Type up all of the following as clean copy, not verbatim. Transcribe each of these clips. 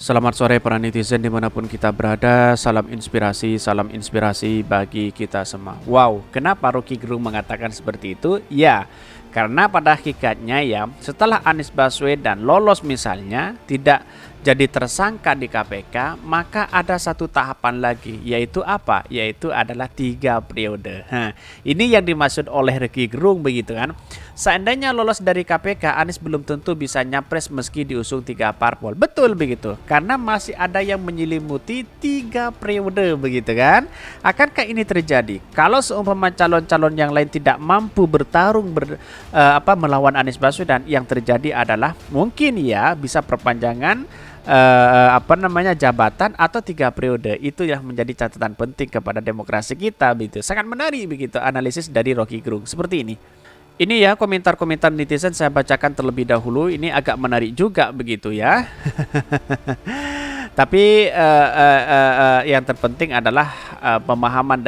Selamat sore para netizen dimanapun kita berada. Salam inspirasi bagi kita semua. Wow, kenapa Rocky Gerung mengatakan seperti itu? Ya, karena pada hakikatnya ya, setelah Anies Baswedan lolos misalnya tidak jadi tersangka di KPK, maka ada satu tahapan lagi, yaitu apa? Yaitu adalah 3 periode. Ini yang dimaksud oleh Rocky Gerung begitu kan? Seandainya lolos dari KPK, Anies belum tentu bisa nyapres meski diusung 3 parpol. Betul begitu, karena masih ada yang menyelimuti 3 periode begitu kan? Akankah ini terjadi? Kalau seumpama calon-calon yang lain tidak mampu bertarung melawan Anies Baswedan, yang terjadi adalah mungkin ya bisa perpanjangan jabatan atau 3 periode. Itu yang menjadi catatan penting kepada demokrasi kita begitu. Sangat menarik begitu analisis dari Rocky Gerung seperti ini. Ini ya komentar-komentar netizen saya bacakan terlebih dahulu. Ini agak menarik juga begitu ya. Tapi yang terpenting adalah pemahaman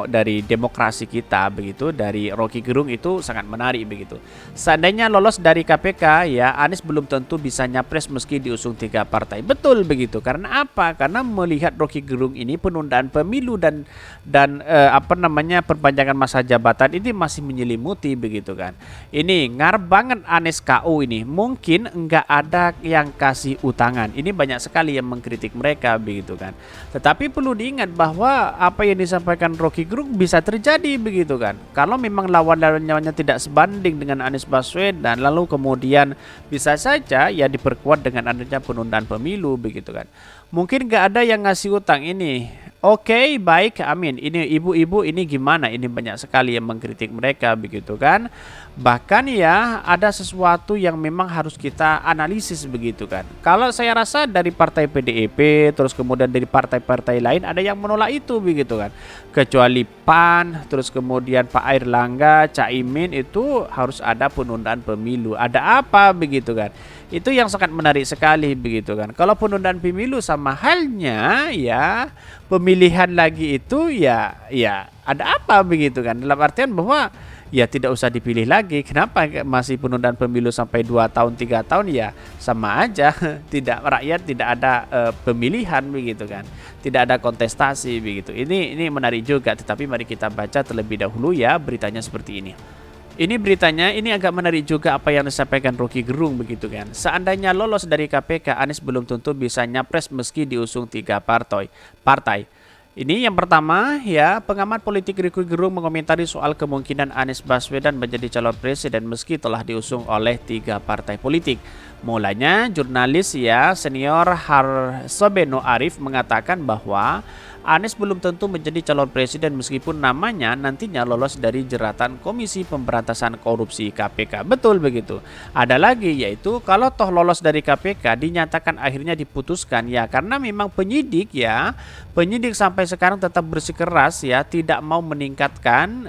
dari demokrasi kita begitu, dari Rocky Gerung itu sangat menarik begitu. Seandainya lolos dari KPK ya, Anies belum tentu bisa nyapres meski diusung 3 partai. Betul begitu. Karena apa? Karena melihat Rocky Gerung ini penundaan pemilu dan perpanjangan masa jabatan ini masih menyelimuti begitu kan. Ini ngarep banget Anies KU ini. Mungkin enggak ada yang kasih utangan. Ini banyak sekali yang mengkritik mereka begitu kan. Tetapi perlu diingat bahwa apa yang disampaikan Rocky Gerung bisa terjadi begitu kan. Kalau memang lawan-lawannya tidak sebanding dengan Anies Baswedan, lalu kemudian bisa saja ya diperkuat dengan adanya penundaan pemilu begitu kan. Mungkin nggak ada yang ngasih utang ini. Oke, baik, amin. Ini ibu-ibu ini gimana? Ini banyak sekali yang mengkritik mereka begitu kan. Bahkan ya ada sesuatu yang memang harus kita analisis begitu kan. Kalau saya rasa dari partai PDIP terus kemudian dari partai-partai lain ada yang menolak itu begitu kan. Kecuali PAN, terus kemudian Pak Airlangga, Caimin itu harus ada penundaan pemilu. Ada apa begitu kan? Itu yang sangat menarik sekali begitu kan. Kalau penundaan pemilu sama halnya ya pemilihan lagi itu ya ada apa begitu kan. Dalam artian bahwa ya tidak usah dipilih lagi. Kenapa masih penundaan pemilu sampai 2 tahun 3 tahun ya sama aja. Rakyat tidak ada pemilihan begitu kan. Tidak ada kontestasi begitu. Ini menarik juga, tetapi mari kita baca terlebih dahulu ya beritanya seperti ini. Ini beritanya, ini agak menarik juga apa yang disampaikan Rocky Gerung begitu kan. Seandainya lolos dari KPK, Anies belum tentu bisa nyapres meski diusung 3 partai. Ini yang pertama ya, pengamat politik Rocky Gerung mengomentari soal kemungkinan Anies Baswedan menjadi calon presiden meski telah diusung oleh 3 partai politik. Mulanya jurnalis ya senior Harsobeno Arif mengatakan bahwa Anies belum tentu menjadi calon presiden meskipun namanya nantinya lolos dari jeratan Komisi Pemberantasan Korupsi KPK. Betul begitu. Ada lagi yaitu kalau toh lolos dari KPK dinyatakan akhirnya diputuskan ya karena memang penyidik sampai sekarang tetap bersikeras ya tidak mau meningkatkan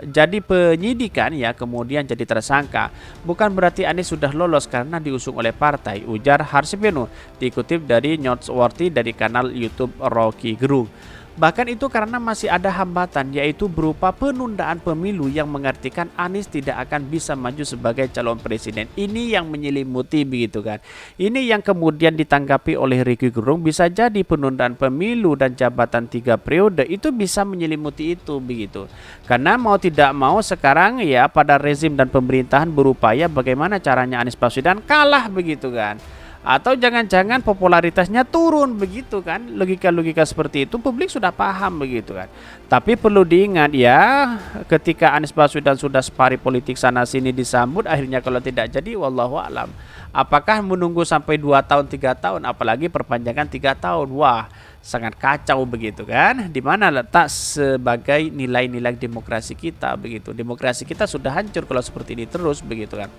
jadi penyidikan ya kemudian jadi tersangka. Bukan berarti Anies sudah lolos karena diusung oleh partai, ujar Harsobeno dikutip dari Newsworthy dari kanal YouTube Rocky Gerung. Bahkan itu karena masih ada hambatan yaitu berupa penundaan pemilu yang mengartikan Anies tidak akan bisa maju sebagai calon presiden. Ini yang menyelimuti begitu kan. Ini yang kemudian ditanggapi oleh Rocky Gerung, bisa jadi penundaan pemilu dan jabatan 3 periode itu bisa menyelimuti itu begitu. Karena mau tidak mau sekarang ya pada rezim dan pemerintahan berupaya bagaimana caranya Anies Baswedan kalah begitu kan. Atau jangan-jangan popularitasnya turun begitu kan. Logika-logika seperti itu publik sudah paham begitu kan. Tapi perlu diingat ya, ketika Anies Baswedan sudah spari politik sana sini disambut, akhirnya kalau tidak jadi wallahu alam. Apakah menunggu sampai 2 tahun 3 tahun apalagi perpanjangan 3 tahun? Wah, sangat kacau begitu kan. Di mana letak sebagai nilai-nilai demokrasi kita begitu. Demokrasi kita sudah hancur kalau seperti ini terus begitu kan.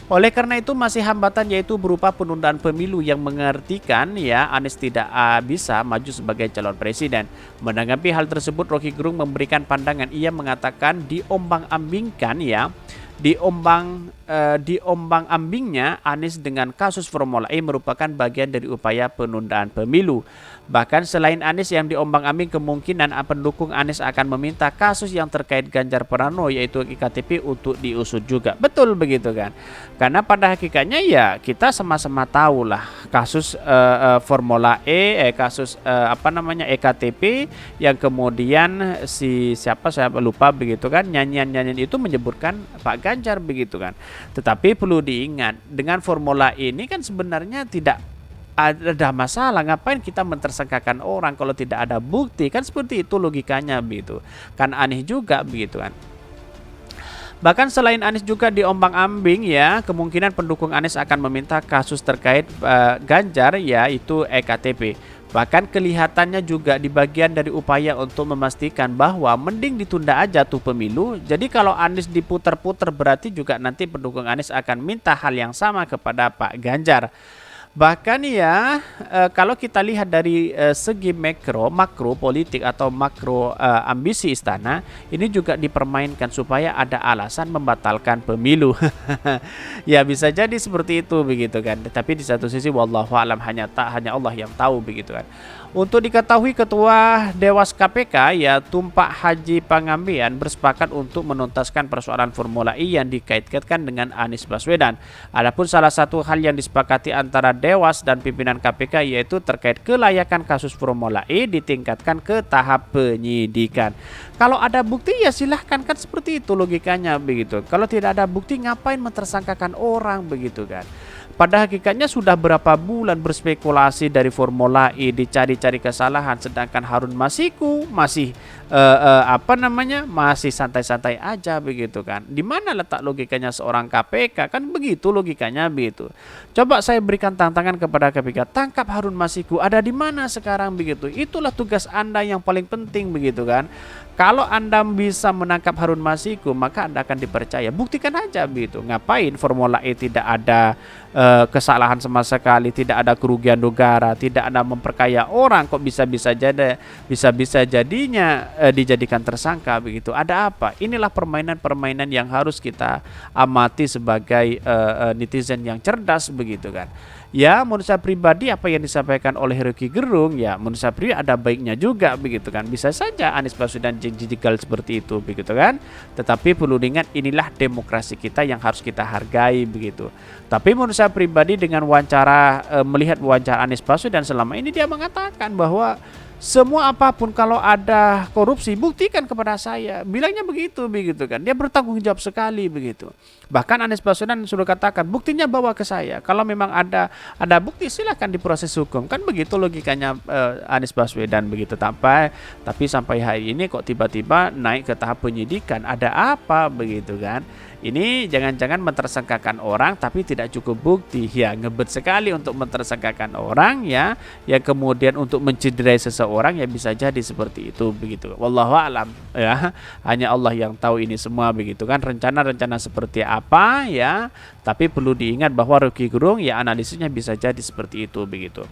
Oleh karena itu masih hambatan yaitu berupa penundaan pemilu yang mengartikan ya Anies tidak bisa maju sebagai calon presiden. Menanggapi hal tersebut Rocky Gerung memberikan pandangan. Ia mengatakan diombang-ambingkan ya diombang-ambingnya Anies dengan kasus Formula E merupakan bagian dari upaya penundaan pemilu. Bahkan selain Anies yang diombang-ambing kemungkinan pendukung Anies akan meminta kasus yang terkait Ganjar Pranowo yaitu iktp untuk diusut juga. Betul begitu kan? Karena pada hakikatnya ya kita sama-sama tahu lah kasus Formula E, kasus ektp yang kemudian siapa saya lupa begitu kan, nyanyian itu menyebutkan Pak Ganjar begitu kan. Tetapi perlu diingat dengan Formula E ini kan sebenarnya tidak ada masalah. Ngapain kita mentersangkakan orang kalau tidak ada bukti? Kan seperti itu logikanya begitu. Kan aneh juga begitu kan. Bahkan selain Anies juga diombang-ambing ya, kemungkinan pendukung Anies akan meminta kasus terkait Ganjar yaitu ektp. Bahkan kelihatannya juga di bagian dari upaya untuk memastikan bahwa mending ditunda aja tuh pemilu. Jadi kalau Anies diputar-putar berarti juga nanti pendukung Anies akan minta hal yang sama kepada Pak Ganjar. Bahkan ya kalau kita lihat dari segi makro politik atau makro ambisi istana ini juga dipermainkan supaya ada alasan membatalkan pemilu. Ya bisa jadi seperti itu begitu kan. Tapi di satu sisi wallahu alam hanya Allah yang tahu begitu kan. Untuk diketahui Ketua Dewas KPK ya Tumpak Haji Pangambian bersepakat untuk menuntaskan persoalan Formula E yang dikait-kaitkan dengan Anies Baswedan. Adapun salah satu hal yang disepakati antara Dewas dan pimpinan KPK yaitu terkait kelayakan kasus Formula E ditingkatkan ke tahap penyidikan. Kalau ada bukti ya silahkan, kan seperti itu logikanya begitu. Kalau tidak ada bukti ngapain mentersangkakan orang begitu kan. Pada hakikatnya sudah berapa bulan berspekulasi dari Formula E dicari-cari kesalahan, sedangkan Harun Masiku masih masih santai-santai aja begitu kan. Di mana letak logikanya seorang KPK? Kan begitu logikanya begitu. Coba saya berikan tantangan kepada KPK, tangkap Harun Masiku, ada di mana sekarang begitu. Itulah tugas Anda yang paling penting begitu kan. Kalau Anda bisa menangkap Harun Masiku, maka Anda akan dipercaya. Buktikan aja begitu. Ngapain Formula E tidak ada kesalahan sama sekali, tidak ada kerugian negara, tidak ada memperkaya orang, kok bisa-bisa jadinya dijadikan tersangka begitu. Ada apa? Inilah permainan-permainan yang harus kita amati sebagai netizen yang cerdas begitu kan. Ya menurut saya pribadi apa yang disampaikan oleh Rocky Gerung ya menurut saya pribadi ada baiknya juga begitu kan. Bisa saja Anies Baswedan jegal seperti itu begitu kan. Tetapi perlu diingat inilah demokrasi kita yang harus kita hargai begitu. Tapi menurut saya pribadi dengan melihat wawancara Anies Baswedan selama ini dia mengatakan bahwa semua apapun kalau ada korupsi buktikan kepada saya, bilangnya begitu kan. Dia bertanggung jawab sekali begitu. Bahkan Anies Baswedan sudah katakan buktinya bawa ke saya. Kalau memang ada bukti silahkan diproses hukum. Kan begitu logikanya Anies Baswedan begitu. Tapi sampai hari ini kok tiba-tiba naik ke tahap penyidikan. Ada apa begitu kan? Ini jangan-jangan mentersangkakan orang tapi tidak cukup bukti. Ya ngebet sekali untuk mentersangkakan orang ya. Yang kemudian untuk mencederai seseorang ya bisa jadi seperti itu begitu. Wallahu alam ya. Hanya Allah yang tahu ini semua begitu kan. Rencana-rencana seperti apa ya. Tapi perlu diingat bahwa Rocky Gerung ya analisisnya bisa jadi seperti itu begitu.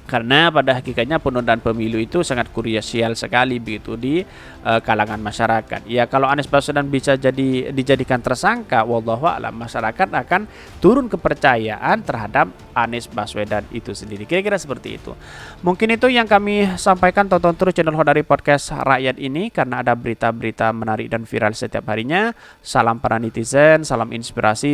Karena pada hakikatnya penundaan pemilu itu sangat krusial sekali begitu di kalangan masyarakat. Ya kalau Anies Baswedan bisa dijadikan tersangka, wallahu a'lam, masyarakat akan turun kepercayaan terhadap Anies Baswedan itu sendiri. Kira-kira seperti itu. Mungkin itu yang kami sampaikan. Tonton terus channel Khodari Podcast Rakyat ini karena ada berita-berita menarik dan viral setiap harinya. Salam para netizen, salam inspirasi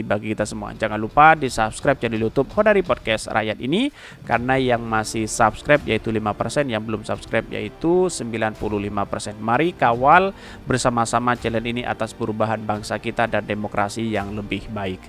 bagi kita semua. Jangan lupa di-subscribe channel YouTube Khodari Podcast Rakyat ini. Karena yang masih subscribe yaitu 5%, yang belum subscribe yaitu 95%. Mari kawal bersama-sama channel ini atas perubahan bangsa kita dan demokrasi yang lebih baik.